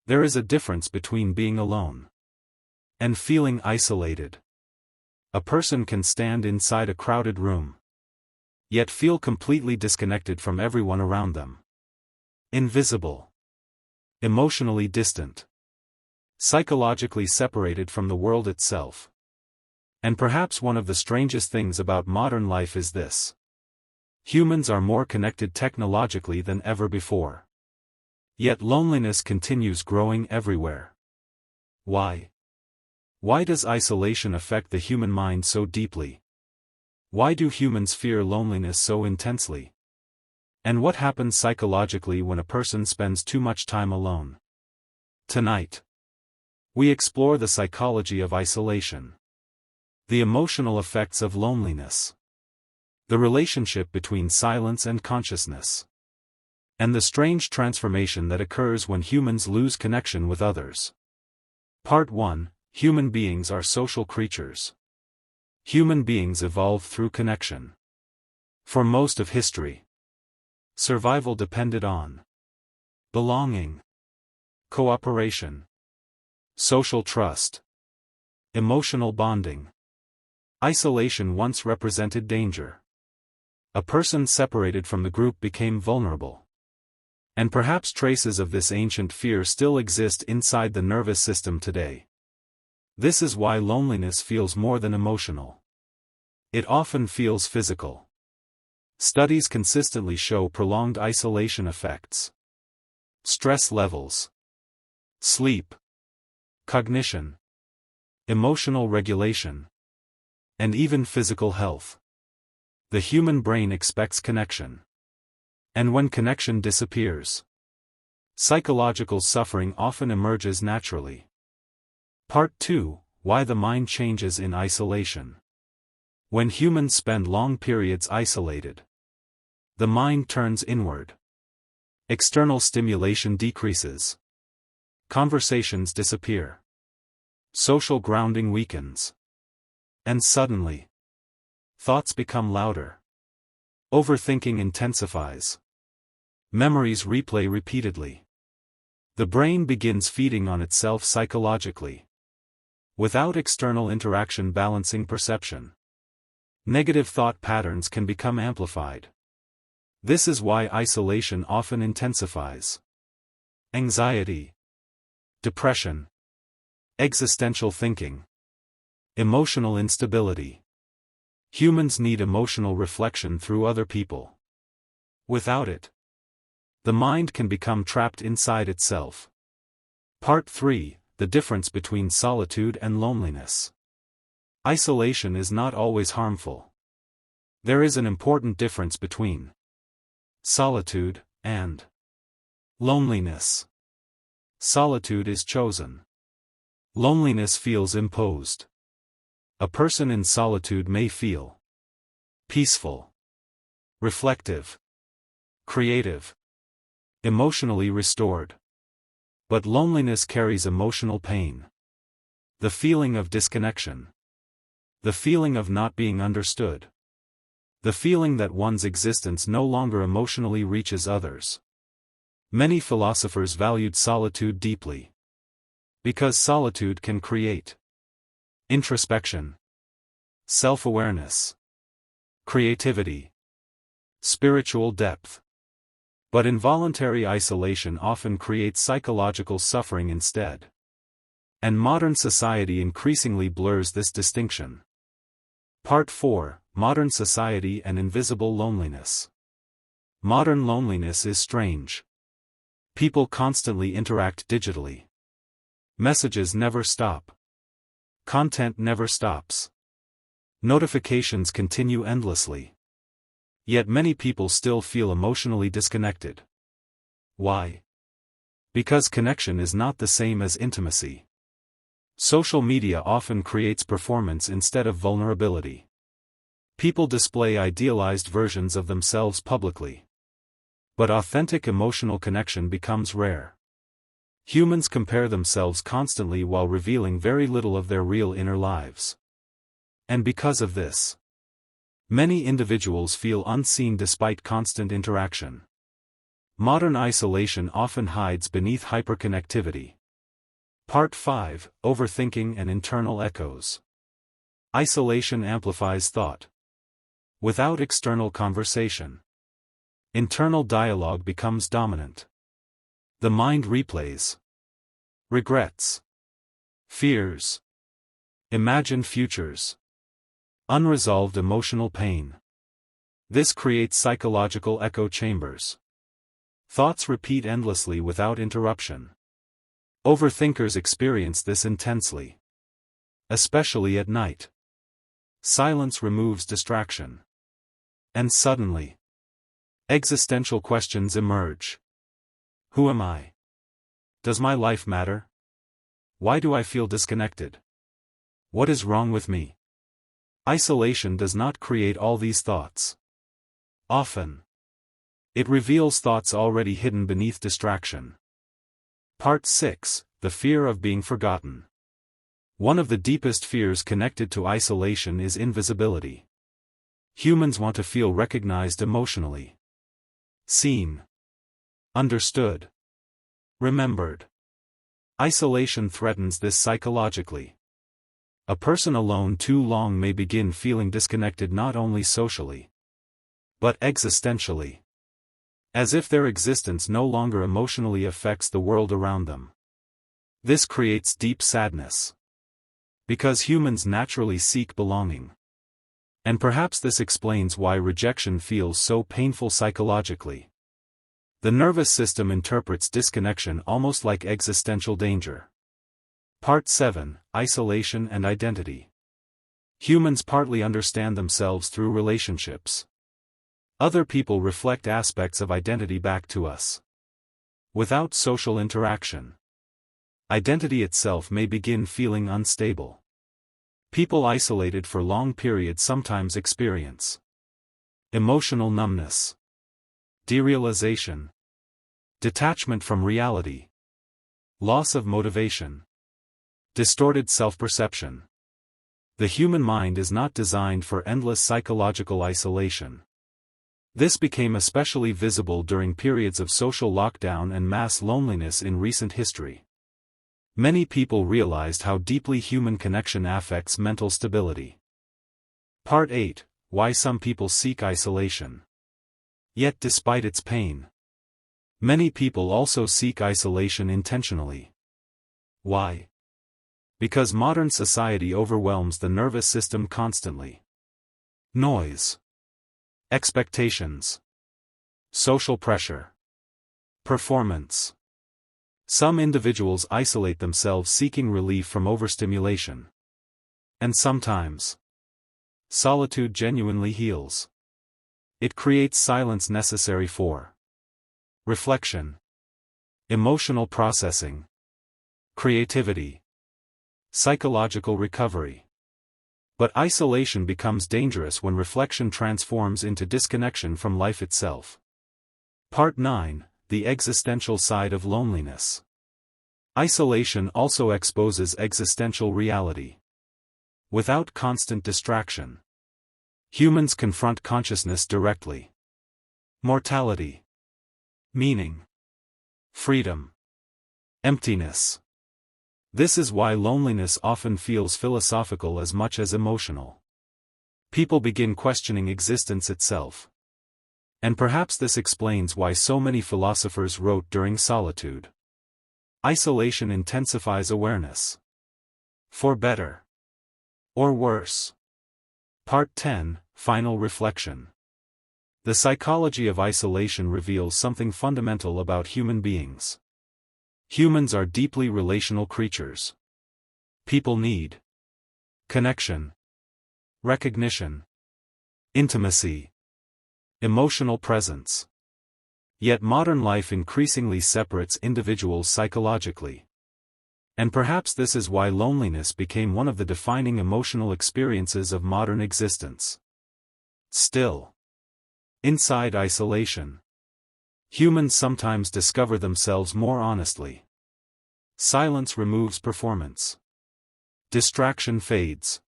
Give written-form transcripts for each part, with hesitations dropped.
There is a difference between being alone and feeling isolated. A person can stand inside a crowded room, yet feel completely disconnected from everyone around them. Invisible. Emotionally distant. Psychologically separated from the world itself. And perhaps one of the strangest things about modern life is this. Humans are more connected technologically than ever before. Yet loneliness continues growing everywhere. Why? Why does isolation affect the human mind so deeply? Why do humans fear loneliness so intensely? And what happens psychologically when a person spends too much time alone? Tonight, we explore the psychology of isolation, the emotional effects of loneliness, the relationship between silence and consciousness, and the strange transformation that occurs when humans lose connection with others. Part 1. Human beings are social creatures. Human beings evolve through connection. For most of history, survival depended on belonging, cooperation, social trust, emotional bonding. Isolation once represented danger. A person separated from the group became vulnerable. And perhaps traces of this ancient fear still exist inside the nervous system today. This is why loneliness feels more than emotional. It often feels physical. Studies consistently show prolonged isolation effects. Stress levels, sleep, cognition, emotional regulation, and even physical health. The human brain expects connection. And when connection disappears, psychological suffering often emerges naturally. Part 2. Why the mind changes in isolation. When humans spend long periods isolated, the mind turns inward. External stimulation decreases. Conversations disappear. Social grounding weakens. And suddenly, thoughts become louder. Overthinking intensifies. Memories replay repeatedly. The brain begins feeding on itself psychologically, without external interaction balancing perception. Negative thought patterns can become amplified. This is why isolation often intensifies. Anxiety, depression, existential thinking, emotional instability. Humans need emotional reflection through other people. Without it, the mind can become trapped inside itself. Part 3. The difference between solitude and loneliness. Isolation is not always harmful. There is an important difference between solitude and loneliness. Solitude is chosen. Loneliness feels imposed. A person in solitude may feel peaceful, reflective, creative, emotionally restored. But loneliness carries emotional pain. The feeling of disconnection. The feeling of not being understood. The feeling that one's existence no longer emotionally reaches others. Many philosophers valued solitude deeply, because solitude can create introspection, self-awareness, creativity, spiritual depth. But involuntary isolation often creates psychological suffering instead. And modern society increasingly blurs this distinction. Part 4. Modern society and invisible loneliness. Modern loneliness is strange. People constantly interact digitally. Messages never stop. Content never stops. Notifications continue endlessly. Yet many people still feel emotionally disconnected. Why? Because connection is not the same as intimacy. Social media often creates performance instead of vulnerability. People display idealized versions of themselves publicly. But authentic emotional connection becomes rare. Humans compare themselves constantly while revealing very little of their real inner lives. And because of this, many individuals feel unseen despite constant interaction. Modern isolation often hides beneath hyperconnectivity. Part 5, Overthinking and Internal Echoes. Isolation amplifies thought. Without external conversation, internal dialogue becomes dominant. The mind replays regrets, fears, imagined futures, unresolved emotional pain. This creates psychological echo chambers. Thoughts repeat endlessly without interruption. Overthinkers experience this intensely, especially at night. Silence removes distraction. And suddenly, existential questions emerge. Who am I? Does my life matter? Why do I feel disconnected? What is wrong with me? Isolation does not create all these thoughts. Often, it reveals thoughts already hidden beneath distraction. Part 6, The Fear of Being Forgotten. One of the deepest fears connected to isolation is invisibility. Humans want to feel recognized emotionally. Seen. Understood. Remembered. Isolation threatens this psychologically. A person alone too long may begin feeling disconnected not only socially, but existentially. As if their existence no longer emotionally affects the world around them. This creates deep sadness. Because humans naturally seek belonging. And perhaps this explains why rejection feels so painful psychologically. The nervous system interprets disconnection almost like existential danger. Part 7, Isolation and Identity. Humans partly understand themselves through relationships. Other people reflect aspects of identity back to us. Without social interaction, identity itself may begin feeling unstable. People isolated for long periods sometimes experience emotional numbness, derealization, detachment from reality, loss of motivation, distorted self-perception. The human mind is not designed for endless psychological isolation. This became especially visible during periods of social lockdown and mass loneliness in recent history. Many people realized how deeply human connection affects mental stability. Part 8, Why Some People Seek Isolation. Yet despite its pain, many people also seek isolation intentionally. Why? Because modern society overwhelms the nervous system constantly. Noise. Expectations. Social pressure. Performance. Some individuals isolate themselves seeking relief from overstimulation. And sometimes, solitude genuinely heals. It creates silence necessary for reflection, emotional processing, creativity, psychological recovery. But isolation becomes dangerous when reflection transforms into disconnection from life itself. Part 9, The Existential Side of Loneliness. Isolation also exposes existential reality. Without constant distraction, humans confront consciousness directly. Mortality, meaning, freedom, emptiness. This is why loneliness often feels philosophical as much as emotional. People begin questioning existence itself. And perhaps this explains why so many philosophers wrote during solitude. Isolation intensifies awareness. For better. Or worse. Part 10, Final Reflection. The psychology of isolation reveals something fundamental about human beings. Humans are deeply relational creatures. People need connection, recognition, intimacy, emotional presence. Yet modern life increasingly separates individuals psychologically. And perhaps this is why loneliness became one of the defining emotional experiences of modern existence. Still, inside isolation, humans sometimes discover themselves more honestly. Silence removes performance. Distraction fades.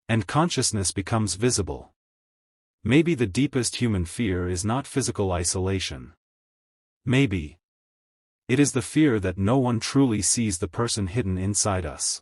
And consciousness becomes visible. Maybe the deepest human fear is not physical isolation. Maybe It is the fear that no one truly sees the person hidden inside us.